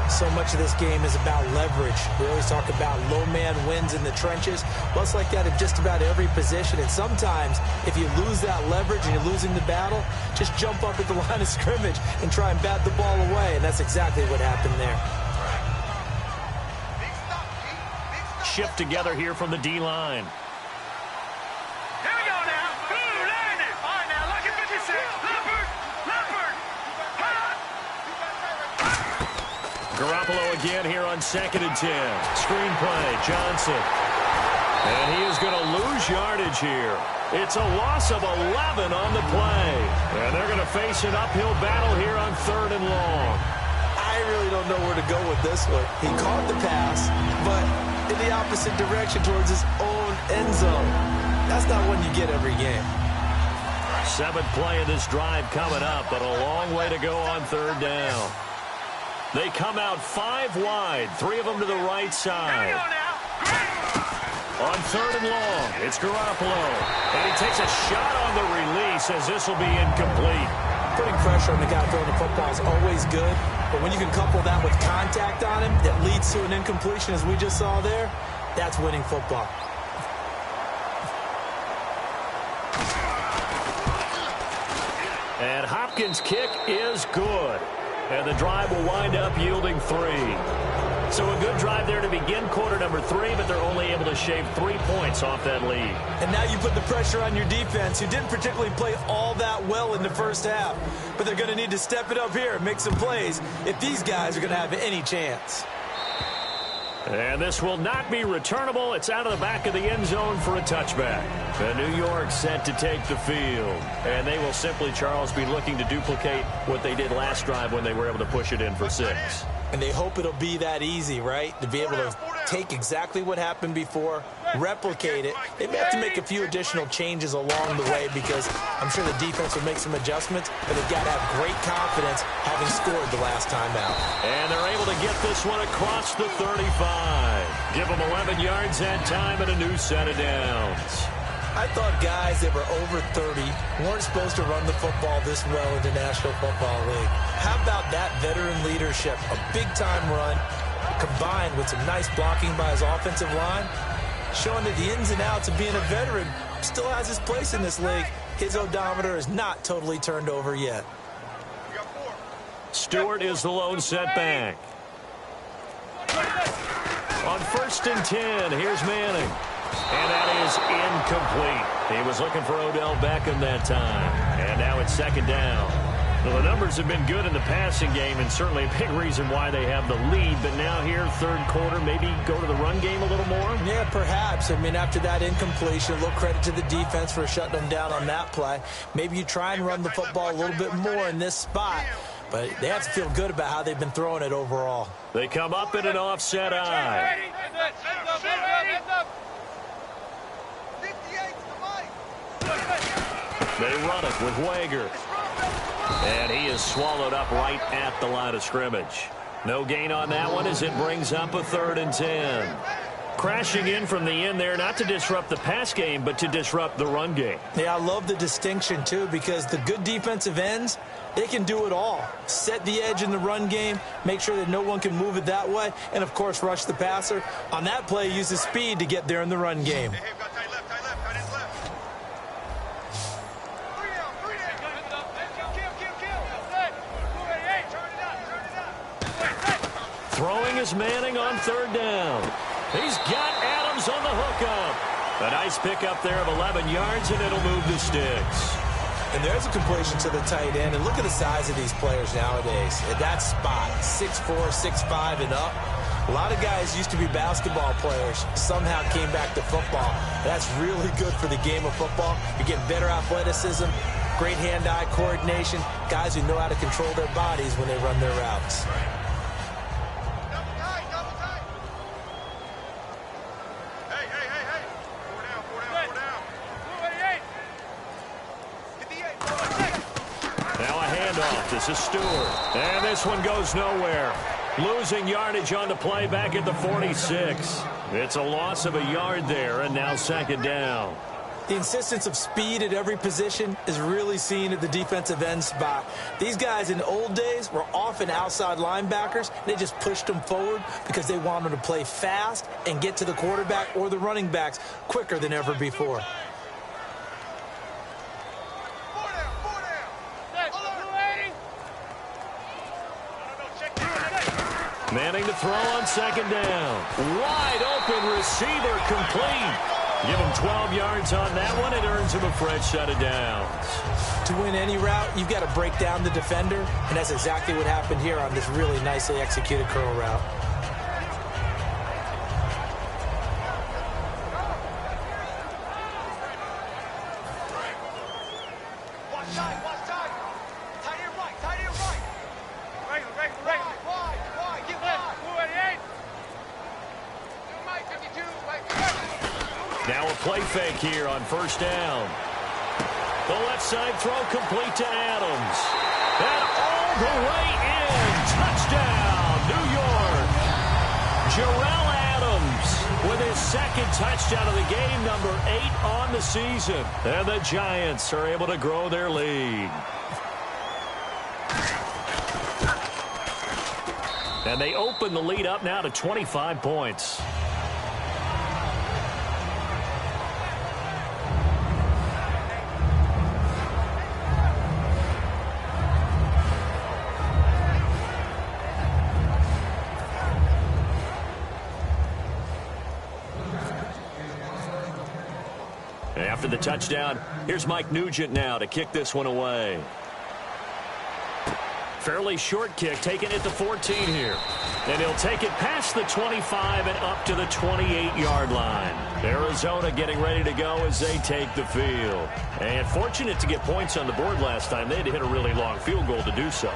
S2: So much of this game is about leverage. We always talk about low man wins in the trenches. Well, it's like that in just about every position. And sometimes, if you lose that leverage and you're losing the battle, just jump up at the line of scrimmage and try and bat the ball away. And that's exactly what happened there.
S1: Shift together here from the D-line.
S3: Here we go now. All right, now, look at 56. Leopard.
S1: Garoppolo again here on 2nd and 10. Screen play, Johnson. And he is going to lose yardage here. It's a loss of 11 on the play. And they're going to face an uphill battle here on 3rd and long.
S2: I really don't know where to go with this one. He caught the pass, but in the opposite direction towards his own end zone. That's not one you get every game.
S1: 7th play of this drive coming up, but a long way to go on 3rd down. They come out 5 wide, 3 of them to the right side. On 3rd and long, it's Garoppolo. And he takes a shot on the release as this will be incomplete.
S2: Putting pressure on the guy throwing the football is always good, but when you can couple that with contact on him that leads to an incompletion, as we just saw there, that's winning football.
S1: And Hopkins' kick is good. And the drive will wind up yielding 3. So a good drive there to begin quarter number 3, but they're only able to shave 3 points off that lead.
S2: And now you put the pressure on your defense, who didn't particularly play all that well in the first half. But they're going to need to step it up here and make some plays if these guys are going to have any chance.
S1: And this will not be returnable. It's out of the back of the end zone for a touchback. And New York set to take the field. And they will simply, Charles, be looking to duplicate what they did last drive when they were able to push it in for 6.
S2: And they hope it'll be that easy, right? To be able to take exactly what happened before, replicate it. They may have to make a few additional changes along the way because I'm sure the defense will make some adjustments, but they've got to have great confidence having scored the last time out.
S1: And they're able to get this one across the 35. Give them 11 yards that time and a new set of downs.
S2: I thought guys that were over 30 weren't supposed to run the football this well in the National Football League. How about that veteran leadership? A big-time run combined with some nice blocking by his offensive line, showing that the ins and outs of being a veteran still has his place in this league. His odometer is not totally turned over yet.
S1: Stewart is the lone setback. On 1st and 10, here's Manning. And that is incomplete. He was looking for Odell Beckham that time. And now it's 2nd down. Well, the numbers have been good in the passing game, and certainly a big reason why they have the lead. But now here, 3rd quarter, maybe go to the run game a little more?
S2: Yeah, perhaps. I mean, after that incompletion, a little credit to the defense for shutting them down on that play. Maybe you try and run the football a little bit more in this spot. But they have to feel good about how they've been throwing it overall.
S1: They come up in an offset eye. They run it with Wager. And he is swallowed up right at the line of scrimmage. No gain on that one as it brings up a 3rd and 10. Crashing in from the end there, not to disrupt the pass game, but to disrupt the run game.
S2: Yeah, I love the distinction, too, because the good defensive ends, they can do it all. Set the edge in the run game, make sure that no one can move it that way, and, of course, rush the passer. On that play, use the speed to get there in the run game.
S1: Throwing is Manning on 3rd down. He's got Adams on the hookup. A nice pickup there of 11 yards, and it'll move the sticks.
S2: And there's a completion to the tight end. And look at the size of these players nowadays. At that spot, 6'4", 6'5", and up. A lot of guys used to be basketball players, somehow came back to football. That's really good for the game of football. You're getting better athleticism, great hand-eye coordination, guys who know how to control their bodies when they run their routes.
S1: This is Stewart. And this one goes nowhere. Losing yardage on the play back at the 46. It's a loss of a yard there, and now 2nd down.
S2: The insistence of speed at every position is really seen at the defensive end spot. These guys in the old days were often outside linebackers. They just pushed them forward because they wanted to play fast and get to the quarterback or the running backs quicker than ever before.
S1: Manning to throw on 2nd down. Wide open receiver complete. Give him 12 yards on that one. It earns him a fresh set of downs.
S2: To win any route, you've got to break down the defender, and that's exactly what happened here on this really nicely executed curl route.
S1: Now a play fake here on 1st down. The left side throw complete to Adams. And all the way in. Touchdown, New York. Jarrell Adams with his 2nd touchdown of the game, number 8 on the season. And the Giants are able to grow their lead. And they open the lead up now to 25 points. After the touchdown, here's Mike Nugent now to kick this one away. Fairly short kick, taken at the 14 here. And he'll take it past the 25 and up to the 28-yard line. Arizona getting ready to go as they take the field. And fortunate to get points on the board last time. They had to hit a really long field goal to do so.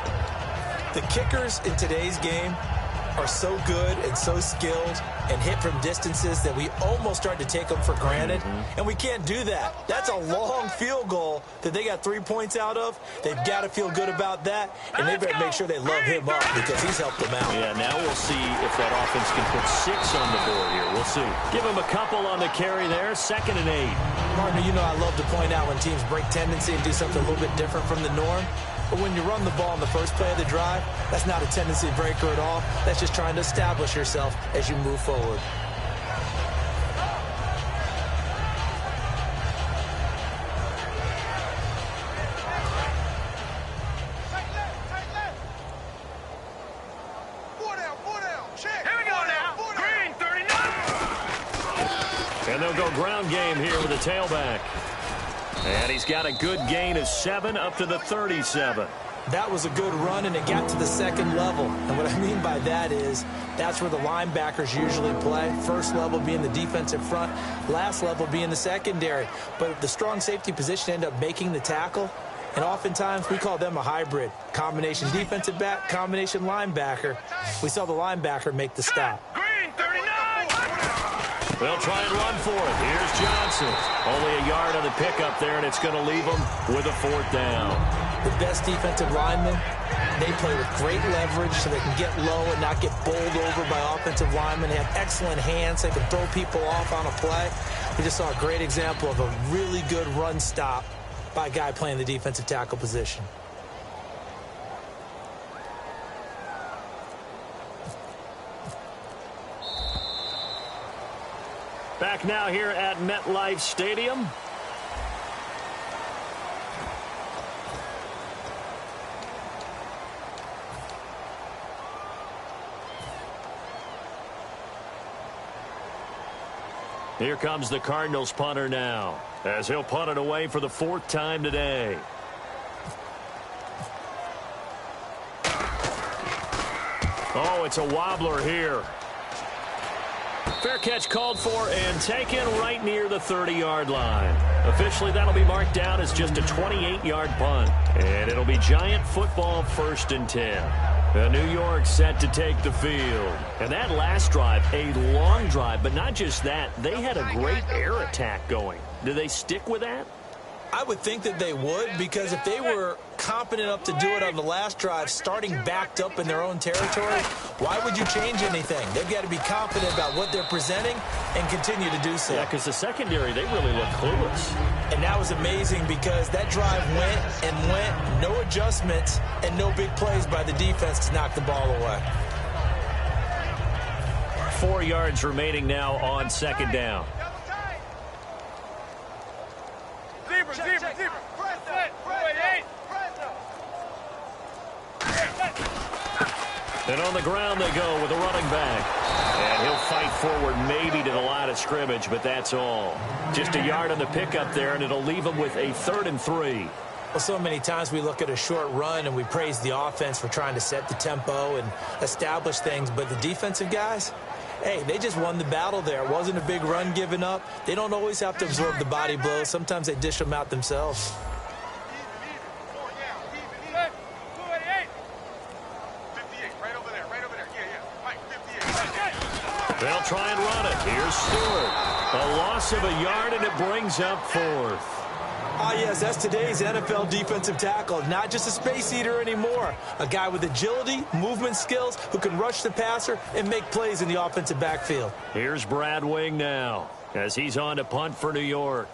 S2: The kickers in today's game are so good and so skilled and hit from distances that we almost start to take them for granted, and we can't do that. That's a long field goal that they got 3 points out of. They've got to feel good about that, and they better make sure they love him up because he's helped them out.
S1: Yeah, now we'll see if that offense can put 6 on the board here. We'll see. Give him a couple on the carry there, 2nd and 8.
S2: Martin, you know I love to point out when teams break tendency and do something a little bit different from the norm. But when you run the ball in the first play of the drive, that's not a tendency breaker at all. That's just trying to establish yourself as you move forward.
S3: Here we go now. Green, 39.
S1: And they'll go ground game here with a tailback. And he's got a good gain of 7 up to the 37.
S2: That was a good run, and it got to the second level. And what I mean by that is that's where the linebackers usually play. First level being the defensive front, last level being the secondary. But the strong safety position ended up making the tackle, and oftentimes we call them a hybrid. Combination defensive back, combination linebacker. We saw the linebacker make the stop.
S3: Green, 39.
S1: They'll try and run for it. Here's Johnson. Only a yard on the pickup there, and it's going to leave them with a 4th down.
S2: The best defensive linemen, they play with great leverage so they can get low and not get bowled over by offensive linemen. They have excellent hands. They can throw people off on a play. We just saw a great example of a really good run stop by a guy playing the defensive tackle position.
S1: Back now here at MetLife Stadium. Here comes the Cardinals punter now, as he'll punt it away for the 4th time today. Oh, it's a wobbler here. Fair catch called for and taken right near the 30-yard line. Officially, that'll be marked down as just a 28-yard punt. And it'll be Giant football 1st and 10. New York set to take the field. And that last drive, a long drive, but not just that. They had a great air attack going. Do they stick with that?
S2: I would think that they would, because if they were competent enough to do it on the last drive, starting backed up in their own territory, why would you change anything? They've got to be confident about what they're presenting and continue to do so.
S1: Yeah, because the secondary, they really look clueless.
S2: And that was amazing because that drive went and went, no adjustments and no big plays by the defense to knock the ball away.
S1: 4 yards remaining now on 2nd down.
S3: Zebra.
S1: And on the ground they go with a running back. And he'll fight forward maybe to the line of scrimmage, but that's all. Just a yard on the pickup there, and it'll leave him with a 3rd and 3.
S2: Well, so many times we look at a short run and we praise the offense for trying to set the tempo and establish things, but the defensive guys, hey, they just won the battle there. It wasn't a big run given up. They don't always have to absorb the body blows. Sometimes they dish them out themselves.
S1: They'll try and run it. Here's Stewart. A loss of a yard, and it brings up 4th.
S2: Ah, yes, that's today's NFL defensive tackle. Not just a space eater anymore. A guy with agility, movement skills, who can rush the passer and make plays in the offensive backfield.
S1: Here's Brad Wing now, as he's on to punt for New York.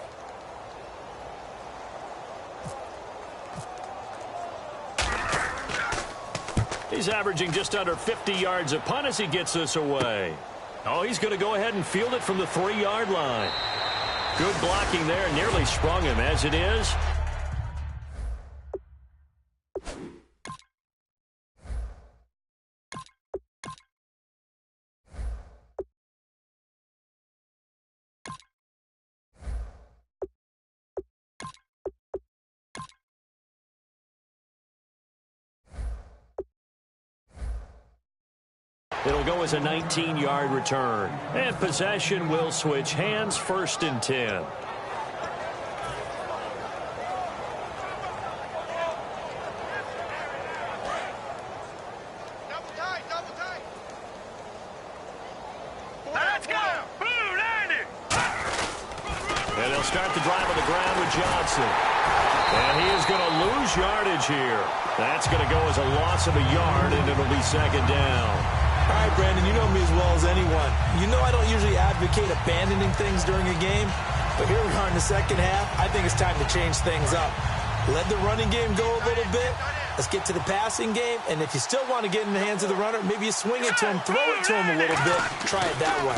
S1: He's averaging just under 50 yards a punt as he gets this away. Oh, he's going to go ahead and field it from the 3-yard line. Good blocking there, nearly sprung him as it is. It'll go as a 19-yard return. And possession will switch hands, 1st and 10. start the drive on the ground with Johnson. And he is going to lose yardage here. That's going to go as a loss of a yard, and it'll be second down.
S2: All right, Brandon, you know me as well as anyone. You know I don't usually advocate abandoning things during a game, but here we are in the second half. I think it's time to change things up. Let the running game go a little bit. Let's get to the passing game, and if you still want to get in the hands of the runner, maybe you swing it to him, throw it to him a little bit. Try it that way.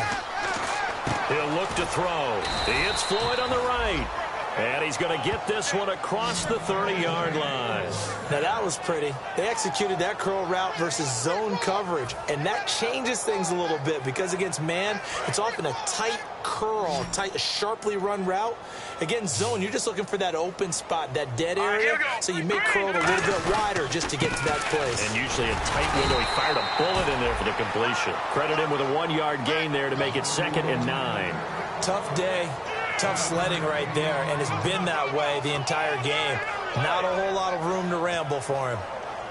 S1: He'll look to throw. He hits Floyd on the right. And he's going to get this one across the 30-yard line.
S2: Now, that was pretty. They executed that curl route versus zone coverage, and that changes things a little bit because against man, it's often a tight curl, tight, sharply run route. Against zone, you're just looking for that open spot, that dead area, so you may curl it a little bit wider just to get to that place.
S1: And usually a tight window. He fired a bullet in there for the completion. Credit him with a 1-yard gain there to make it 2nd and 9.
S2: Tough day. Tough sledding right there, and it's been that way the entire game. Not a whole lot of room to ramble for him.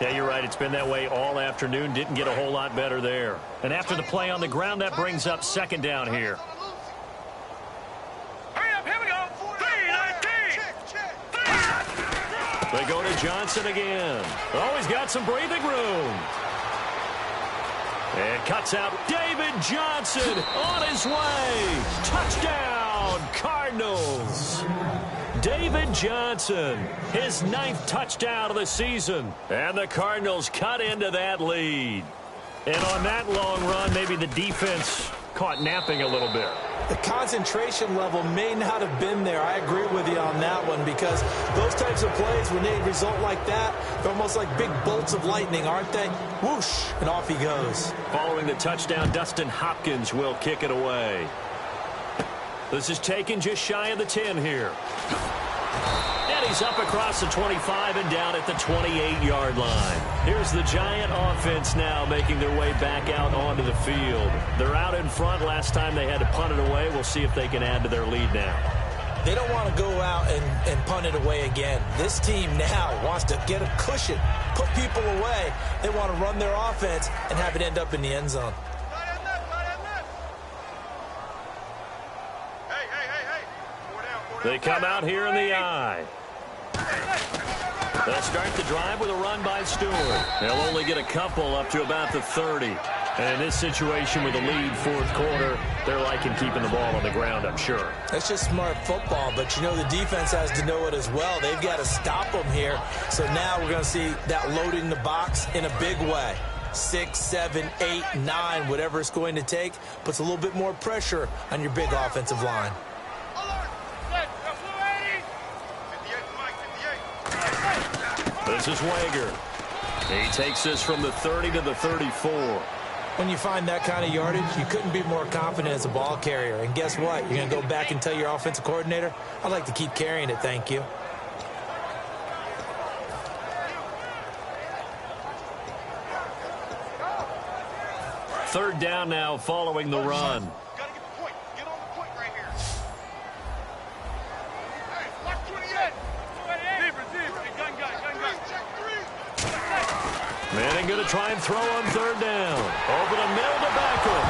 S1: Yeah, you're right. It's been that way all afternoon. Didn't get a whole lot better there. And after the play on the ground, that brings up second down here.
S3: Hurry up, here we go. 3-19.
S1: They go to Johnson again. Oh, he's got some breathing room. And cuts out David Johnson on his way. Touchdown, Cardinals. David Johnson, his 9th touchdown of the season. And the Cardinals cut into that lead. And on that long run, maybe the defense caught napping a little bit.
S2: The concentration level may not have been there. I agree with you on that one because those types of plays, when they result like that, they're almost like big bolts of lightning, aren't they? Whoosh, and off he goes.
S1: Following the touchdown, Dustin Hopkins will kick it away. This is taken just shy of the 10 here. And he's up across the 25 and down at the 28-yard line. Here's the Giant offense now making their way back out onto the field. They're out in front. Last time they had to punt it away. We'll see if they can add to their lead now.
S2: They don't want to go out and punt it away again. This team now wants to get a cushion, put people away. They want to run their offense and have it end up in the end zone.
S1: They come out here in the eye. They'll start the drive with a run by Stewart. They'll only get a couple up to about the 30. And in this situation with a lead 4th quarter, they're liking keeping the ball on the ground, I'm sure.
S2: That's just smart football, but you know the defense has to know it as well. They've got to stop them here. So now we're going to see that loading the box in a big way. 6, 7, 8, 9, whatever it's going to take, puts a little bit more pressure on your big offensive line.
S1: This is Wager. He takes this from the 30 to the 34.
S2: When you find that kind of yardage, you couldn't be more confident as a ball carrier. And guess what? You're going to go back and tell your offensive coordinator, I'd like to keep carrying it, thank you.
S1: Third down now following the run. Manning going to try and throw on third down. Over the middle to Beckham.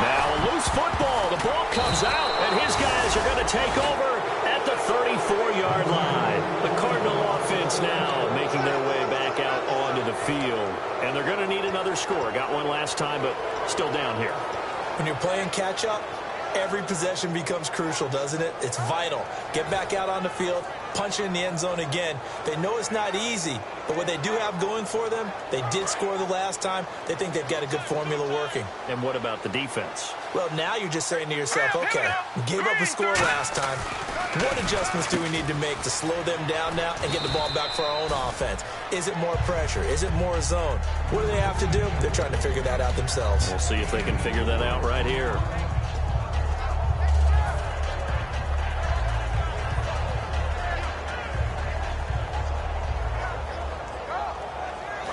S1: Now a loose football. The ball comes out, and his guys are going to take over at the 34-yard line. The Cardinal offense now making their way back out onto the field. And they're going to need another score. Got one last time, but still down here.
S2: When you're playing catch-up, every possession becomes crucial, doesn't it? It's vital. Get back out on the field, punch it in the end zone again. They know it's not easy, but what they do have going for them, they did score the last time. They think they've got a good formula working.
S1: And what about the defense?
S2: Well, now you're just saying to yourself, okay, we gave up a score last time. What adjustments do we need to make to slow them down now and get the ball back for our own offense? Is it more pressure? Is it more zone? What do they have to do? They're trying to figure that out themselves.
S1: We'll see if they can figure that out right here.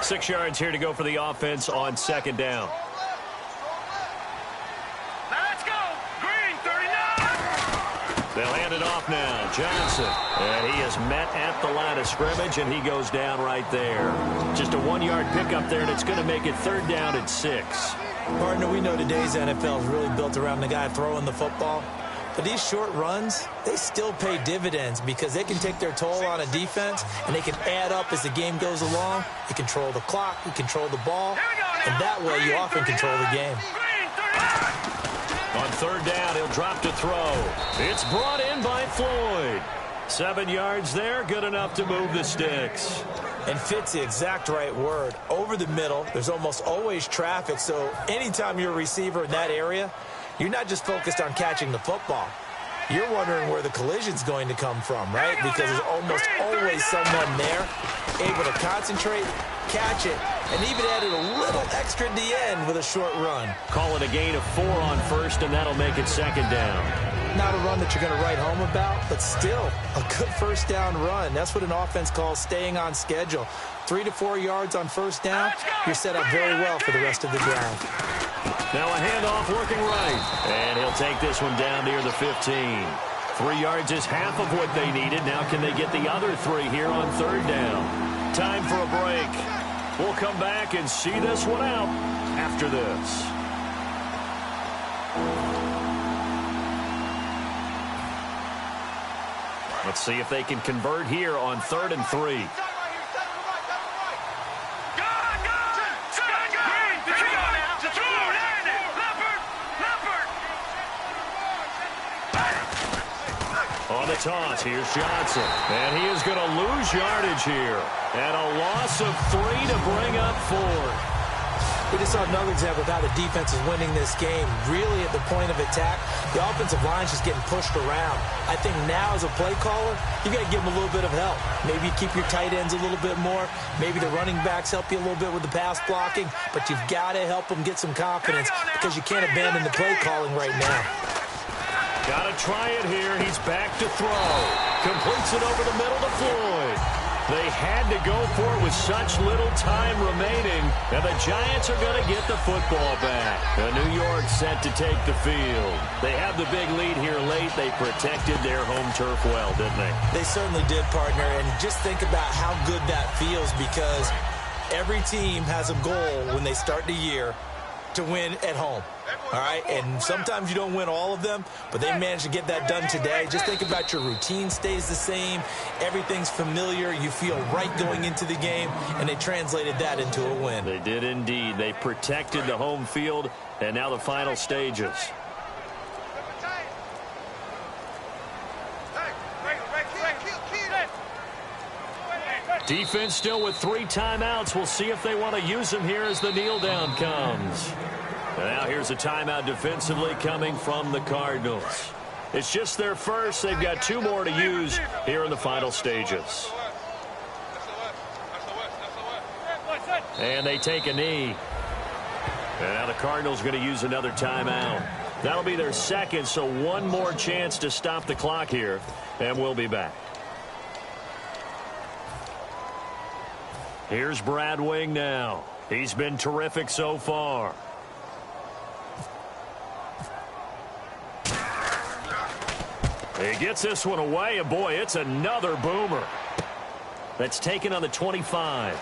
S1: Six yards here to go for the offense on second down.
S3: Let's go. Green, 39.
S1: They'll hand it off now. Johnson. And he is met at the line of scrimmage, and he goes down right there. Just a 1-yard pickup there, and it's going to make it third down and 6.
S2: Partner, we know today's NFL is really built around the guy throwing the football. But these short runs, they still pay dividends because they can take their toll on a defense, and they can add up as the game goes along. You control the clock, you control the ball, and that way you often control the game.
S1: On third down, he'll drop to throw. It's brought in by Floyd. 7 yards there, good enough to move the sticks.
S2: And fit's the exact right word. Over the middle, there's almost always traffic, so anytime you're a receiver in that area, you're not just focused on catching the football. You're wondering where the collision's going to come from, right? Because there's almost always someone there able to concentrate, catch it, and even added a little extra at the end with a short run.
S1: Call it a gain of 4 on first, and that'll make it second down.
S2: Not a run that you're going to write home about, but still a good first down run. That's what an offense calls staying on schedule. 3 to 4 yards on first down, you're set up very well for the rest of the drive.
S1: Now a handoff working right. And he'll take this one down near the 15. 3 yards is half of what they needed. Now can they get the other 3 here on third down? Time for a break. We'll come back and see this one out after this. Let's see if they can convert here on 3rd and 3. On the toss, here's Johnson. And he is going to lose yardage here. And a loss of 3 to bring up 4.
S2: We just saw another example of how the defense is winning this game. Really at the point of attack, the offensive line's just getting pushed around. I think now as a play caller, you got to give them a little bit of help. Maybe you keep your tight ends a little bit more. Maybe the running backs help you a little bit with the pass blocking. But you've got to help them get some confidence because you can't abandon the play calling right now.
S1: Got to try it here. He's back to throw. Completes it over the middle to Floyd. They had to go for it with such little time remaining, and the Giants are going to get the football back. New York set to take the field. They have the big lead here late. They protected their home turf well, didn't they?
S2: They certainly did, partner, and just think about how good that feels because every team has a goal when they start the year to win at home. All right, and sometimes you don't win all of them, but they managed to get that done today. Just think about your routine stays the same. Everything's familiar. You feel right going into the game, and they translated that into a win.
S1: They did indeed. They protected the home field, and now the final stages. Defense still with 3 timeouts. We'll see if they want to use them here as the kneel down comes. And now here's a timeout defensively coming from the Cardinals. It's just their first. They've got 2 more to use here in the final stages. And they take a knee. And now the Cardinals going to use another timeout. That'll be their second, so 1 more chance to stop the clock here. And we'll be back. Here's Brad Wing now. He's been terrific so far. He gets this one away, and boy, it's another boomer. That's taken on the 25.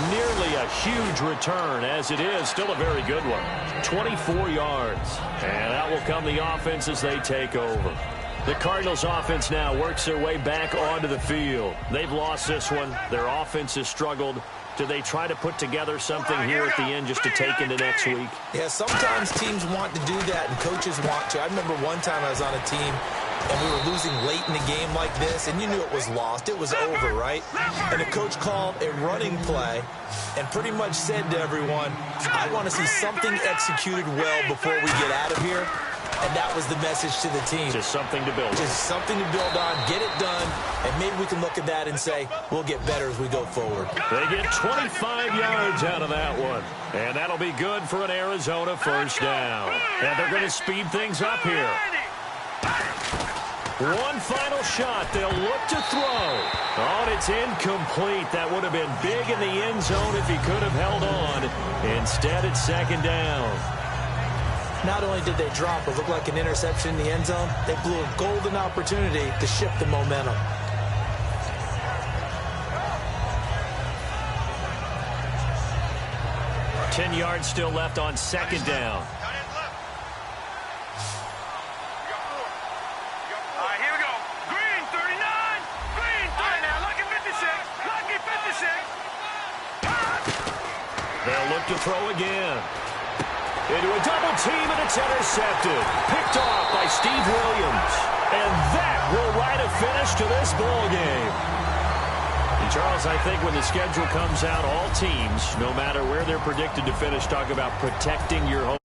S1: Nearly a huge return, as it is still a very good one. 24 yards. And out will come the offense as they take over. The Cardinals offense now works their way back onto the field. They've lost this one. Their offense has struggled. Do they try to put together something here at the end just to take into next week?
S2: Yeah, sometimes teams want to do that and coaches want to. I remember one time I was on a team and we were losing late in the game like this, and you knew it was lost. It was over, right? And the coach called a running play and pretty much said to everyone, I want to see something executed well before we get out of here. And that was the message to the team.
S1: Just something to build on.
S2: Just something to build on, get it done, and maybe we can look at that and say, we'll get better as we go forward.
S1: They get 25 yards out of that one. And that'll be good for an Arizona first down. And they're going to speed things up here. One final shot. They'll look to throw. Oh, and it's incomplete. That would have been big in the end zone if he could have held on. Instead, it's second down.
S2: Not only did they drop what looked like an interception in the end zone, they blew a golden opportunity to shift the momentum. "10 yards still left on second down.
S1: They'll look to throw again. Into a double team, and it's intercepted. Picked off by Steve Williams. And that will write a finish to this ball game. And Charles, I think when the schedule comes out, all teams, no matter where they're predicted to finish, talk about protecting your home.